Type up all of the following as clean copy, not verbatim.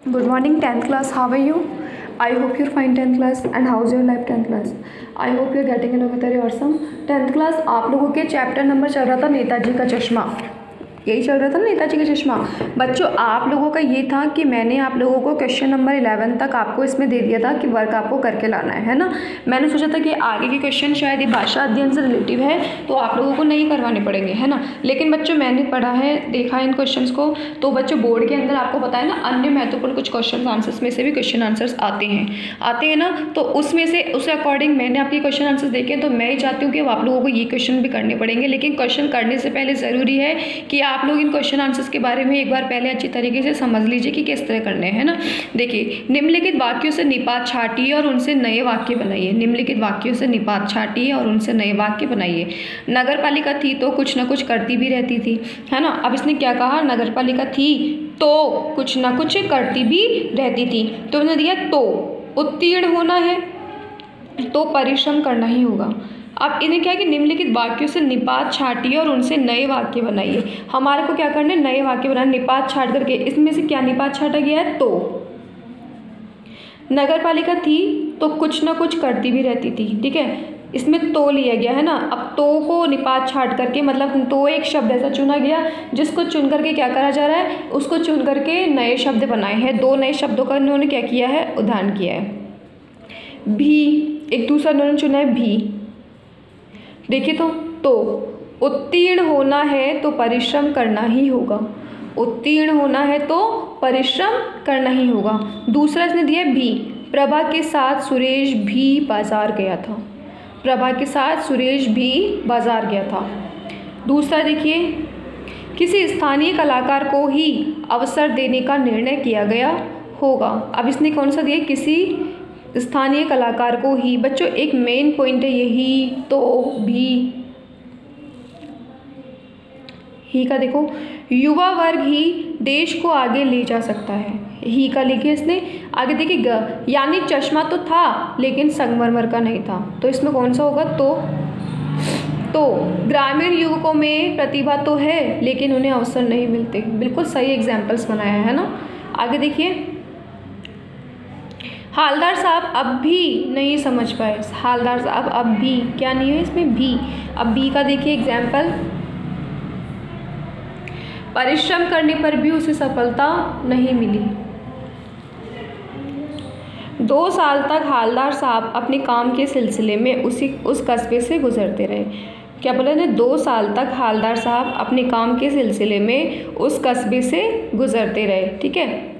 Good morning 10th class, how are you? I hope you're fine 10th class, and how's your life 10th class? I hope you're getting along with your awesome 10th class। आप लोगों के chapter number चल रहा था नेताजी का चश्मा, यही चल रहा था ना नेताजी का चश्मा। बच्चों आप लोगों का ये था कि मैंने आप लोगों को क्वेश्चन नंबर 11 तक आपको इसमें दे दिया था कि वर्क आपको करके लाना है ना। मैंने सोचा था कि आगे के क्वेश्चन शायद ये भाषा अध्ययन से रिलेटिव है तो आप लोगों को नहीं करवाने पड़ेंगे, है ना। लेकिन बच्चों मैंने पढ़ा है, देखा है इन क्वेश्चंस को, तो बच्चों बोर्ड के अंदर आपको पता है ना अन्य महत्वपूर्ण कुछ क्वेश्चन आंसर्स में से भी क्वेश्चन आंसर्स आते हैं ना। तो उसमें से उस अकॉर्डिंग मैंने आपके क्वेश्चन आंसर्स देखे, तो मैं ही चाहती हूँ कि आप लोगों को ये क्वेश्चन भी करने पड़ेंगे। लेकिन क्वेश्चन करने से पहले ज़रूरी है कि आप लोग इन क्वेश्चन आंसर्स के बारे में एक बार पहले अच्छी तरीके से समझ लीजिए कि किस तरह करने हैं ना। देखिए, निम्नलिखित वाक्यों से निपात छाटिए और उनसे नए वाक्य बनाइए। निम्नलिखित वाक्यों से निपात छाटिए और उनसे नए वाक्य बनाइए। नगर पालिका थी तो कुछ ना कुछ करती भी रहती थी, है ना। अब इसने क्या कहा, नगर पालिका थी तो कुछ ना कुछ करती भी रहती थी, तो उन्होंने दिया तो उत्तीर्ण होना है तो परिश्रम करना ही होगा। अब इन्हें क्या है कि निम्नलिखित वाक्यों से निपात छाटिए और उनसे नए वाक्य बनाइए। हमारे को क्या करना है, नए वाक्य बनाना। निपात छाट करके इसमें से क्या निपात छाटा गया है, तो नगर पालिका थी तो कुछ ना कुछ करती भी रहती थी, ठीक है, इसमें तो लिया गया है ना। अब तो को निपात छाट करके मतलब तो एक शब्द ऐसा चुना गया जिसको चुन करके क्या करा जा रहा है, उसको चुन करके नए शब्द बनाए हैं। दो नए शब्दों का इन्होंने क्या किया है, उदाहरण किया है। भी एक दूसरा इन्होंने चुना है भी। देखिए तो उत्तीर्ण होना है तो परिश्रम करना ही होगा। उत्तीर्ण होना है तो परिश्रम करना ही होगा। दूसरा इसने दिया भी, प्रभा के साथ सुरेश भी बाजार गया था। प्रभा के साथ सुरेश भी बाजार गया था। दूसरा देखिए, किसी स्थानीय कलाकार को ही अवसर देने का निर्णय किया गया होगा। अब इसने कौन सा दिया, किसी स्थानीय कलाकार को ही। बच्चों एक मेन पॉइंट है यही, तो भी ही का देखो, युवा वर्ग ही देश को आगे ले जा सकता है। ही का लिखे इसने। आगे देखिए ग, यानी चश्मा तो था लेकिन संगमरमर का नहीं था, तो इसमें कौन सा होगा, तो ग्रामीण युवकों में प्रतिभा तो है लेकिन उन्हें अवसर नहीं मिलते। बिल्कुल सही एग्जाम्पल्स बनाया है ना। आगे देखिए, हालदार साहब अब भी नहीं समझ पाए। हालदार साहब अब भी क्या नहीं है, इसमें भी। अब भी का देखिए एग्जाम्पल, परिश्रम करने पर भी उसे सफलता नहीं मिली। 2 साल तक हालदार साहब अपने काम के सिलसिले में उस कस्बे से गुजरते रहे। क्या बोला ने, 2 साल तक हालदार साहब अपने काम के सिलसिले में उस कस्बे से गुजरते रहे, ठीक है।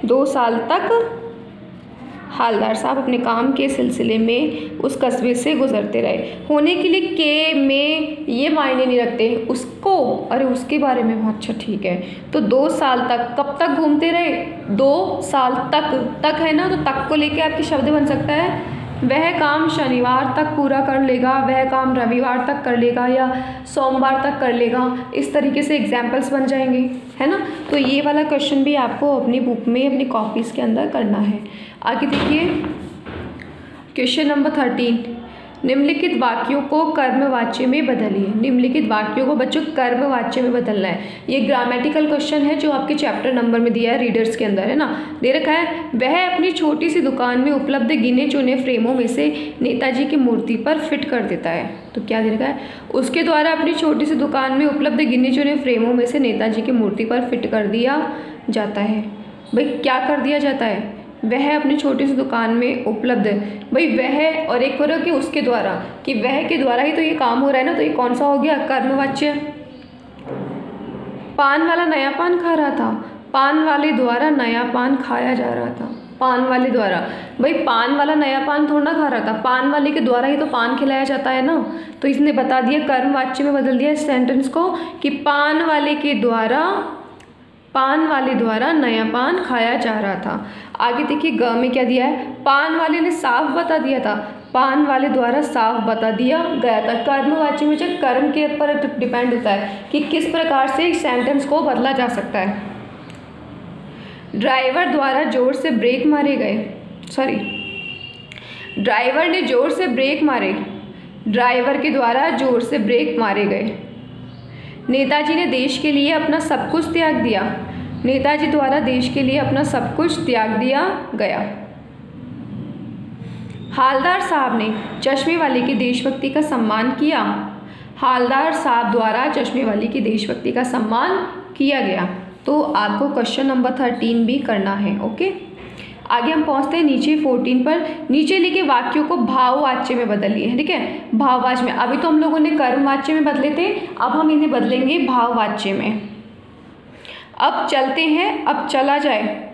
2 साल तक हालदार साहब अपने काम के सिलसिले में उस कस्बे से गुजरते रहे। होने के लिए के में ये मायने नहीं रखते, उसको, अरे उसके बारे में, अच्छा ठीक है। तो 2 साल तक, कब तक घूमते रहे, 2 साल तक है ना, तो तक को लेके आपके शब्द बन सकता है, वह काम शनिवार तक पूरा कर लेगा, वह काम रविवार तक कर लेगा, या सोमवार तक कर लेगा। इस तरीके से एग्जाम्पल्स बन जाएंगे, है ना। तो ये वाला क्वेश्चन भी आपको अपनी बुक में, अपनी कॉपीज़ के अंदर करना है। आगे देखिए क्वेश्चन नंबर 13, निम्नलिखित वाक्यों को कर्मवाच्य में बदलिए। निम्नलिखित वाक्यों को बच्चों कर्मवाच्य में बदलना है। ये ग्रामेटिकल क्वेश्चन है जो आपके चैप्टर नंबर में दिया है, रीडर्स के अंदर, है ना, दे रखा है। वह अपनी छोटी सी दुकान में उपलब्ध गिने चुने फ्रेमों में से नेताजी की मूर्ति पर फिट कर देता है। तो क्या दे रखा है, उसके द्वारा अपनी छोटी सी दुकान में उपलब्ध गिने चुने फ्रेमों में से नेताजी की मूर्ति पर फिट कर दिया जाता है। भाई क्या कर दिया जाता है, वह अपनी छोटी सी दुकान में उपलब्ध, भाई वह और एक बार कि उसके द्वारा, कि वह के द्वारा ही तो ये काम हो रहा है ना, तो ये कौन सा हो गया, कर्मवाच्य। पान वाला नया पान खा रहा था, पान वाले द्वारा नया पान खाया जा रहा था। पान वाले द्वारा, भाई पान वाला नया पान थोड़ा ना खा रहा था, पान वाले के द्वारा ही तो पान खिलाया जाता है ना। तो इसने बता दिया, कर्मवाच्य में बदल दिया इस सेंटेंस को कि पान वाले द्वारा नया पान खाया जा रहा था। आगे देखिए ग में क्या दिया है, पान वाले ने साफ बता दिया था, पान वाले द्वारा साफ बता दिया गया था। कर्मवाच्य में जो कर्म के ऊपर डिपेंड होता है कि किस प्रकार से इस सेंटेंस को बदला जा सकता है। ड्राइवर द्वारा जोर से ब्रेक मारे गए, ड्राइवर ने जोर से ब्रेक मारे, ड्राइवर के द्वारा जोर से ब्रेक मारे गए। नेताजी ने देश के लिए अपना सब कुछ त्याग दिया, नेताजी द्वारा देश के लिए अपना सब कुछ त्याग दिया गया। हालदार साहब ने चश्मे वाले की देशभक्ति का सम्मान किया। हालदार साहब द्वारा चश्मे वाले की देशभक्ति का सम्मान किया गया। तो आपको क्वेश्चन नंबर 13 भी करना है। ओके, आगे हम पहुंचते हैं नीचे 14 पर। नीचे लिखे वाक्यों को भाववाच्य में बदलिए हैं। ठीक है, भाववाच्य में। अभी तो हम लोगों ने कर्मवाच्य में बदले थे, अब हम इन्हें बदलेंगे भाववाच्य में। अब चलते हैं, अब चला जाए।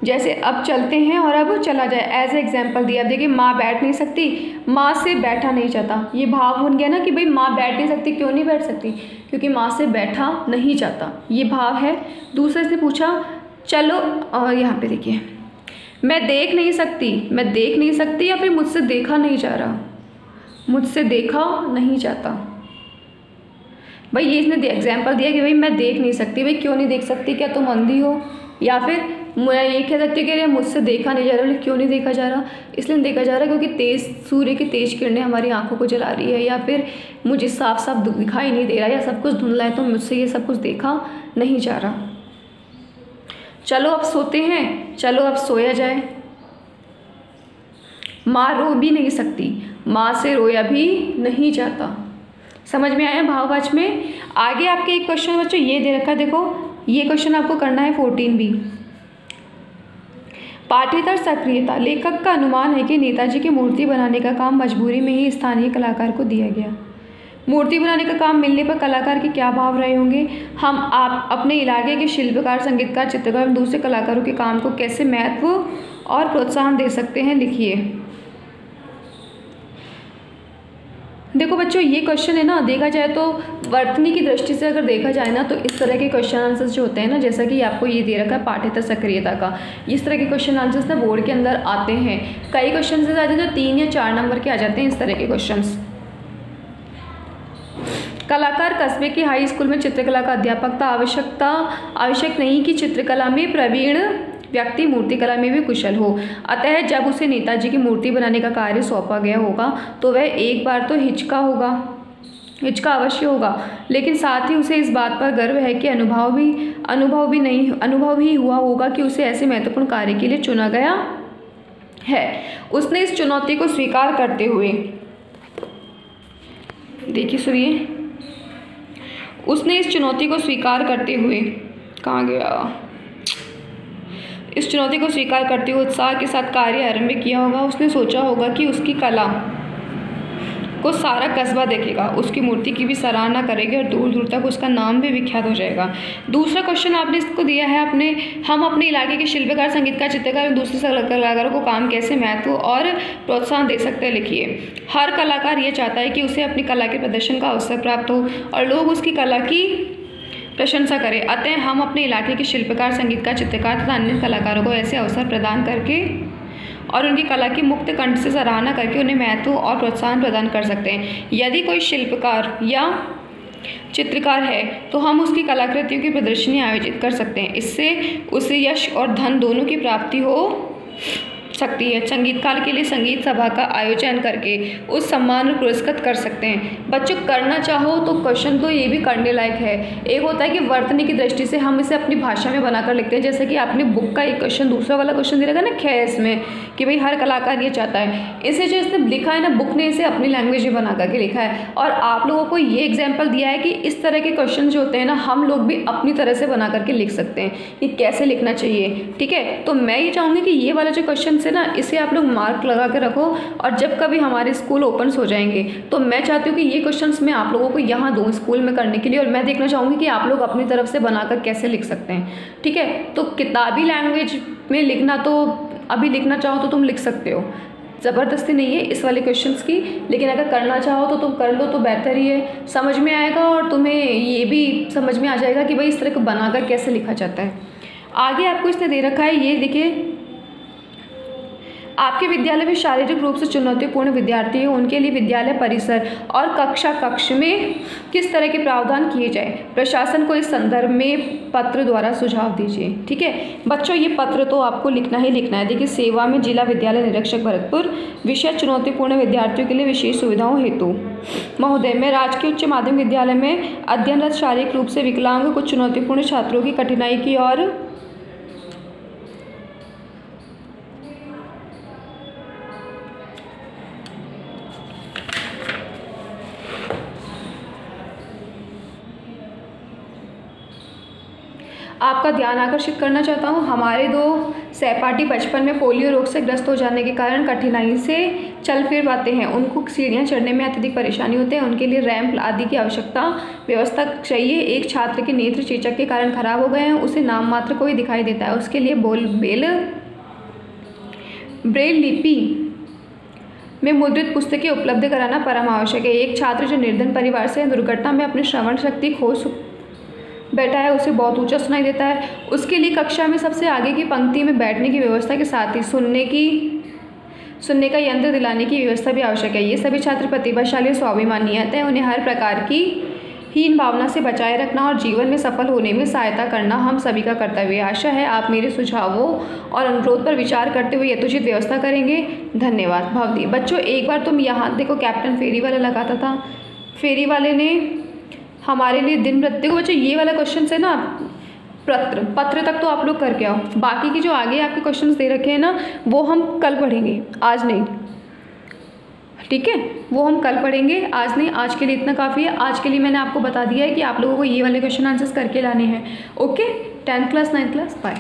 जैसे अब चलते हैं और अब चला जाए, एज ए एग्जाम्पल दिया। अब देखिए, माँ बैठ नहीं सकती, माँ से बैठा नहीं जाता। ये भाव बन गया ना कि भाई माँ बैठ नहीं सकती। क्यों नहीं बैठ सकती? क्योंकि माँ से बैठा नहीं जाता, ये भाव है। दूसरे से पूछा, चलो, और यहाँ पे देखिए, मैं देख नहीं सकती, मैं देख नहीं सकती, या फिर मुझसे देखा नहीं जा रहा, मुझसे देखा नहीं जाता। भाई ये इसने एग्जाम्पल दिया कि भाई मैं देख नहीं सकती। भाई क्यों नहीं देख सकती? क्या तुम अंधी हो? या फिर मैं ये कह सकती हूँ कि मुझसे देखा नहीं जा रहा। क्यों नहीं देखा जा रहा? इसलिए नहीं देखा जा रहा क्योंकि तेज़ सूर्य की तेज़ किरणें हमारी आंखों को जला रही है, या फिर मुझे साफ साफ दिखाई नहीं दे रहा, या सब कुछ धुंधला है, तो मुझसे ये सब कुछ देखा नहीं जा रहा। चलो अब सोते हैं, चलो अब सोया जाए। माँ रो भी नहीं सकती, माँ से रोया भी नहीं जाता। समझ में आया भाववाच्य में? आगे आपके एक क्वेश्चन बच्चों ये दे रखा है, देखो ये क्वेश्चन आपको करना है 14 भी। पाठ्येतर सक्रियता। लेखक का अनुमान है कि नेताजी की मूर्ति बनाने का काम मजबूरी में ही स्थानीय कलाकार को दिया गया। मूर्ति बनाने का काम मिलने पर कलाकार के क्या भाव रहे होंगे? हम आप अपने इलाके के शिल्पकार, संगीतकार, चित्रकार और दूसरे कलाकारों के काम को कैसे महत्व और प्रोत्साहन दे सकते हैं? लिखिए। देखो बच्चों, ये क्वेश्चन है ना, देखा जाए तो वर्तनी की दृष्टि से अगर देखा जाए ना, तो इस तरह के क्वेश्चन आंसर्स जो होते हैं ना, जैसा कि आपको ये दे रखा है पाठ्येतर सक्रियता का, इस तरह के क्वेश्चन आंसर्स ना बोर्ड के अंदर आते हैं। कई क्वेश्चन से आते हैं जो 3 या 4 नंबर के आ जाते हैं, इस तरह के क्वेश्चंस। कलाकार कस्बे के हाई स्कूल में चित्रकला का अध्यापक था। आवश्यक नहीं कि चित्रकला में प्रवीण व्यक्ति मूर्तिकला में भी कुशल हो। अतः जब उसे नेताजी की मूर्ति बनाने का कार्य सौंपा गया होगा तो वह एक बार तो हिचका अवश्य होगा, लेकिन साथ ही उसे इस बात पर गर्व है कि अनुभव ही हुआ होगा कि उसे ऐसे महत्वपूर्ण कार्य के लिए चुना गया है। उसने इस चुनौती को स्वीकार करते हुए, देखिए सुनिए, उसने इस चुनौती को स्वीकार करते हुए, कहाँ गया, इस चुनौती को स्वीकार करते हुए उत्साह के साथ कार्य आरंभ किया होगा। उसने सोचा होगा कि उसकी कला को सारा कस्बा देखेगा, उसकी मूर्ति की भी सराहना करेगी और दूर दूर तक उसका नाम भी विख्यात हो जाएगा। दूसरा क्वेश्चन आपने इसको दिया है, हम अपने इलाके के शिल्पकार, संगीतकार, चित्रकार और दूसरे कलाकारों को काम कैसे महत्व और प्रोत्साहन दे सकते हैं? लिखिए। हर कलाकार ये चाहता है कि उसे अपनी कला के प्रदर्शन का अवसर प्राप्त हो और लोग उसकी कला की प्रशंसा करें। अतः हम अपने इलाके के शिल्पकार, संगीतकार, चित्रकार तथा अन्य कलाकारों को ऐसे अवसर प्रदान करके और उनकी कला की मुक्त कंठ से सराहना करके उन्हें महत्व और प्रोत्साहन प्रदान कर सकते हैं। यदि कोई शिल्पकार या चित्रकार है तो हम उसकी कलाकृतियों की प्रदर्शनी आयोजित कर सकते हैं। इससे उसे यश और धन दोनों की प्राप्ति हो सकती है। संगीतकार के लिए संगीत सभा का आयोजन करके उस सम्मान और पुरस्कृत कर सकते हैं। बच्चों करना चाहो तो क्वेश्चन तो ये भी करने लायक है। एक होता है कि वर्तनी की दृष्टि से हम इसे अपनी भाषा में बनाकर लिखते हैं, जैसे कि आपने बुक का एक क्वेश्चन, दूसरा वाला क्वेश्चन दे रखा है ना खेस में, कि भाई हर कलाकार ये चाहता है। इसे जो इसने लिखा है ना, बुक ने इसे अपनी लैंग्वेज में बना करके लिखा है, और आप लोगों को ये एग्जाम्पल दिया है कि इस तरह के क्वेश्चन जो होते हैं ना, हम लोग भी अपनी तरह से बना करके लिख सकते हैं कि कैसे लिखना चाहिए। ठीक है, तो मैं ये चाहूँगी कि ये वाला जो क्वेश्चन है ना, इसे आप लोग मार्क लगा के रखो, और जब कभी हमारे स्कूल ओपन हो जाएंगे तो मैं चाहती हूँ कि ये क्वेश्चंस मैं आप लोगों को यहाँ दूँ स्कूल में करने के लिए, और मैं देखना चाहूँगी कि आप लोग अपनी तरफ से बनाकर कैसे लिख सकते हैं। ठीक है, तो किताबी लैंग्वेज में लिखना तो अभी लिखना चाहो तो तुम लिख सकते हो, ज़बरदस्ती नहीं है इस वाले क्वेश्चंस की, लेकिन अगर करना चाहो तो तुम कर लो तो बेहतर ही है। समझ में आएगा और तुम्हें ये भी समझ में आ जाएगा कि भाई इस तरह को बनाकर कैसे लिखा जाता है। आगे आपको इसने दे रखा है, ये देखिए, आपके विद्यालय में शारीरिक रूप से चुनौतीपूर्ण विद्यार्थी हैं, उनके लिए विद्यालय परिसर और कक्षा कक्ष में किस तरह के प्रावधान किए जाए, प्रशासन को इस संदर्भ में पत्र द्वारा सुझाव दीजिए। ठीक है बच्चों, ये पत्र तो आपको लिखना ही लिखना है। देखिए, सेवा में जिला विद्यालय निरीक्षक भरतपुर, विषय चुनौतीपूर्ण विद्यार्थियों के लिए विशेष सुविधाओं हेतु। महोदय, मैं राजकीय उच्च माध्यमिक विद्यालय में अध्ययनरत शारीरिक रूप से विकलांग कुछ चुनौतीपूर्ण छात्रों की कठिनाई की और आपका ध्यान आकर्षित करना चाहता हूँ। हमारे 2 सहपाठी बचपन में पोलियो रोग से ग्रस्त हो जाने के कारण कठिनाई से चल फिर पाते हैं, उनको सीढ़ियाँ चढ़ने में अत्यधिक परेशानी होती है, उनके लिए रैंप आदि की आवश्यकता व्यवस्था चाहिए। एक छात्र के नेत्र चेचक के कारण खराब हो गए हैं, उसे नाम मात्र को ही दिखाई देता है, उसके लिए ब्रेल लिपि में मुद्रित पुस्तकें उपलब्ध कराना परम आवश्यक है। एक छात्र जो निर्धन परिवार से दुर्घटना में अपनी श्रवण शक्ति खो बैठा है, उसे बहुत ऊंचा सुनाई देता है, उसके लिए कक्षा में सबसे आगे की पंक्ति में बैठने की व्यवस्था के साथ ही सुनने का यंत्र दिलाने की व्यवस्था भी आवश्यक है। ये सभी छात्र प्रतिभाशाली और स्वाभिमानी हैं, उन्हें हर प्रकार की हीन भावना से बचाए रखना और जीवन में सफल होने में सहायता करना हम सभी का कर्तव्य है। आशा है आप मेरे सुझावों और अनुरोध पर विचार करते हुए यथोचित व्यवस्था करेंगे। धन्यवाद। भवदी। बच्चों, एक बार तुम यहाँ देखो, कैप्टन फेरी वाला लगाता था, फेरी वाले ने हमारे लिए दिन देखो बच्चों, ये वाला क्वेश्चन है ना, पत्र तक तो आप लोग करके आओ, बाकी की जो आगे आपके क्वेश्चंस दे रखे हैं ना, वो हम कल पढ़ेंगे, आज नहीं। ठीक है, वो हम कल पढ़ेंगे, आज नहीं। आज के लिए इतना काफ़ी है। आज के लिए मैंने आपको बता दिया है कि आप लोगों को ये वाले क्वेश्चन आंसर्स करके लाने हैं। Okay, 10th class 9th class, bye.